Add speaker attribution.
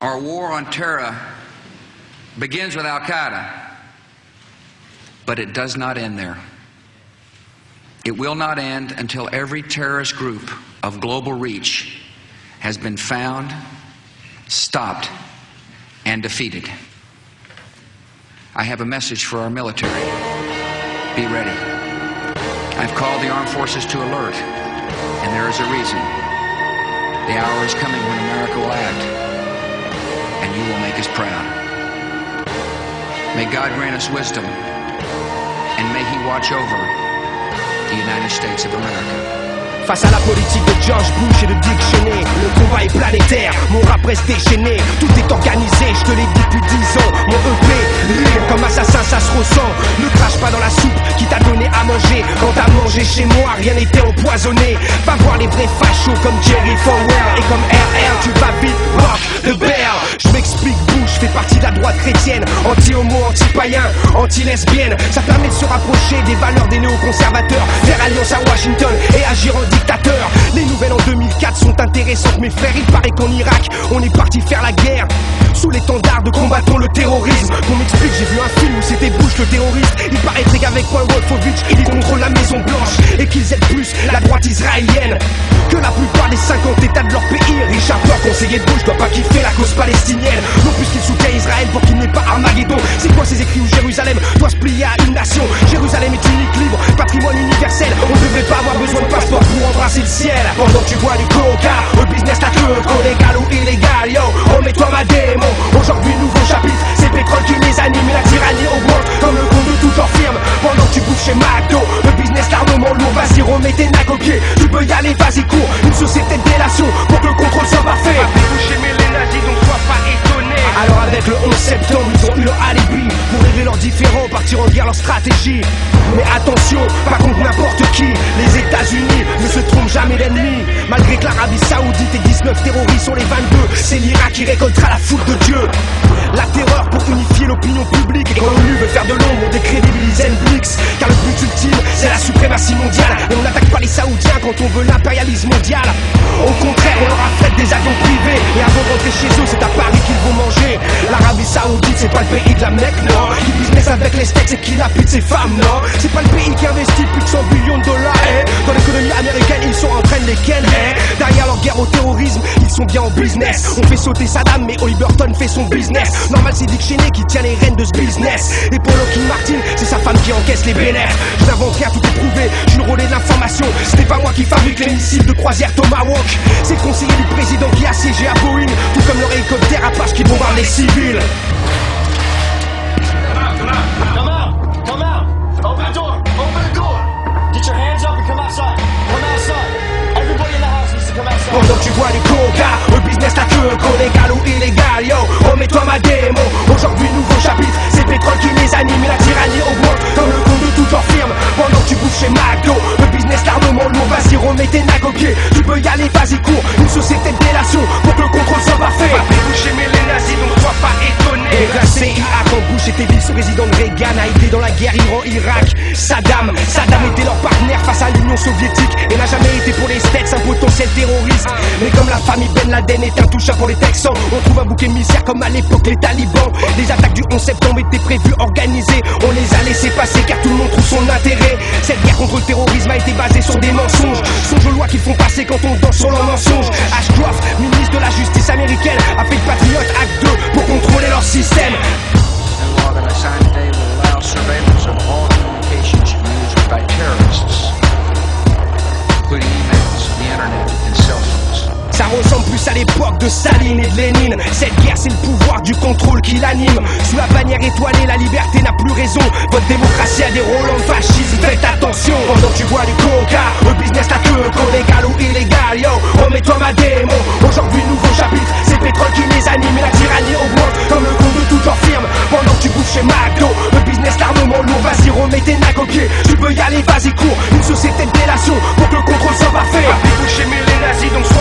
Speaker 1: Our war on terror begins with Al-Qaeda, but it does not end there. It will not end until every terrorist group of global reach has been found, stopped, and defeated. I have a message for our military. Be ready. I've called the armed forces to alert, and there is a reason. The hour is coming when America will act, and you will make us proud. May God grant us wisdom, and may He watch over the United States of America.
Speaker 2: Face à la politique de George Bush et de Dick Cheney, le combat est planétaire, mon rap reste déchaîné. Tout est organisé, je te l'ai dit depuis 10 ans. Mon EP, libre comme assassin, ça se ressent. Ne crache pas dans la soupe qui t'a donné à manger. Quand t'as mangé chez moi, rien n'était empoisonné. Va voir les vrais fachos comme Jerry Falwell et comme RR, tu vas vite rock the bell. Je m'explique, Bush fait partie de la droite chrétienne, anti-homo, anti-païen, anti-lesbienne. Ça permet de se rapprocher des valeurs des néoconservateurs, faire alliance à Washington et agir en dictateur. Les nouvelles en 2004 sont intéressantes, mes frères. Il paraît qu'en Irak, on est parti faire la guerre sous l'étendard de combattons le terrorisme. Qu'on m'explique, j'ai vu un film où c'était Bush le terroriste. Il paraîtrait qu'avec Paul Wolfowitz, il contrôle la Maison Blanche et qu'ils aident plus la droite israélienne que la plupart des 50 états de leur pays. Richard Thor, conseiller de Bush, doit pas kiffer la cause palestinienne, non plus qu'il soutient Israël pour qu'il n'ait pas Armageddon. C'est quoi ces écrits où Jérusalem doit se plier à une nation? Jérusalem est unique, libre, patrimoine universel. On ne devrait pas avoir besoin de passeport pour embrasser le ciel. Pendant que tu bois du coca, le business t'a cru, trop légal ou illégal, yo, remets-toi ma démon. Aujourd'hui, nouveau chapitre, c'est le pétrole qui les anime et la tyrannie augmente comme le compte de toute leur firme. Pendant que tu bouffes chez McDo, le business l'armement lourd, vas-y, remets tes nacs au pied. Tu peux y aller, vas-y, cours. Une société de délation pour que le contrôle soit parfait.
Speaker 3: Avez-vous aimé les nazis, donc sois pas étonné.
Speaker 2: Alors avec le 11 septembre, ils ont eu leur alibi pour régler leurs différends, partir en guerre, leur stratégie. Mais attention, pas contre n'importe qui. Les États-Unis ne se trompent jamais d'ennemis. Malgré que l'Arabie Saoudite et 19 terroristes sur les 22, c'est l'Irak qui récoltera la foudre de Dieu. La terreur pour unifier l'opinion publique. Et quand l'ONU veut faire de l'ombre, on décrédibilise Blix. Car le but ultime, c'est la suprématie mondiale. Et on n'attaque pas les Saoudiens quand on veut l'impérialisme mondial. Au contraire, on leur affrète des avions privés. Et avant de rentrer chez eux, c'est à Paris qu'ils vont manger. L'Arabie Saoudite, c'est pas le pays de la Mecque, non. Qui business avec les steaks et qui lapide ses femmes, non. C'est pas le pays qui investit plus de 100 billions de dollars, Dans l'économie américaine, ils sont en train de les ken, Derrière leur guerre au terrorisme, ils sont bien en business. On fait sauter Saddam, mais Oliver Stone fait son business. Normal, c'est Dick Cheney qui tient les rênes de ce business. Et pour Lockheed Martin, c'est sa femme qui encaisse les bénéfices. Je n'invente rien, tout est prouvé, je suis le relais de l'information. C'était pas moi qui fabrique les missiles de croisière Tomahawk. C'est le conseiller du président qui a siégé à Boeing, tout comme leur hélicoptère Apache qui bombarde les civils.
Speaker 4: Come out! Open the door! Open the door! Get your hands up and come outside! Come outside! Everybody in the house needs to come outside!
Speaker 2: Pendant que tu bois du coca, le business t'a que gros, légal ou illégal, yo, remets-toi ma démo. Aujourd'hui, nouveau chapitre, c'est le pétrole qui les anime et la tyrannie augmente comme le compte de toute leur firme. Pendant que tu bouffes chez McDo, le business l'armement lourd, vas-y, remets tes nacs au pied. Tu peux y aller, vas-y, cours. Une société de délation pour que le contrôle soit parfait.
Speaker 3: Avez-vous aimé les nazis, donc sois pas étonné.
Speaker 2: Et la CIA, quand Bush était vice-président de Reagan, a été dans la guerre Iran-Irak. Saddam était leur partenaire face à l'Union soviétique et n'a jamais été pour les States un potentiel terroriste. Mais comme la famille Ben Laden est intouchable pour les Texans, on trouve un bouc émissaire comme à l'époque les talibans. Les attaques du 11 septembre étaient prévues, organisées. On les a laissées passer car tout le monde trouve son intérêt. Cette guerre contre le terrorisme a été basée sur des mensonges. Songe aux lois qu'ils font passer quand on danse sur leurs mensonges. Ashcroft, ministre de la justice américaine, a fait le Patriot Act 2 pour contrôler leur système.
Speaker 1: The law that I signed today will allow surveillance of all communications used by terrorists, including emails, the internet, and cell phones.
Speaker 2: Ça ressemble plus à l'époque de Staline et de Lénine. Cette guerre, c'est le pouvoir du contrôle qui l'anime. Sous la bannière étoilée, la liberté n'a plus raison. Votre démocratie a des rôles en fascisme, faites attention. Pendant que tu bois du coca, le business t'a que légal ou illégal, yo, remets-toi ma démo. Aujourd'hui, nouveau chapitre, c'est le pétrole qui les anime et la tyrannie augmente comme le compte de toute leur firme. Pendant que tu bouffes chez McDo, le business l'armement lourd, vas-y, remets tes nacs au pied. Tu peux y aller, vas-y, cours. Une société de délation pour que le contrôle soit parfait.
Speaker 3: Avez-vous aimé les nazis, donc sois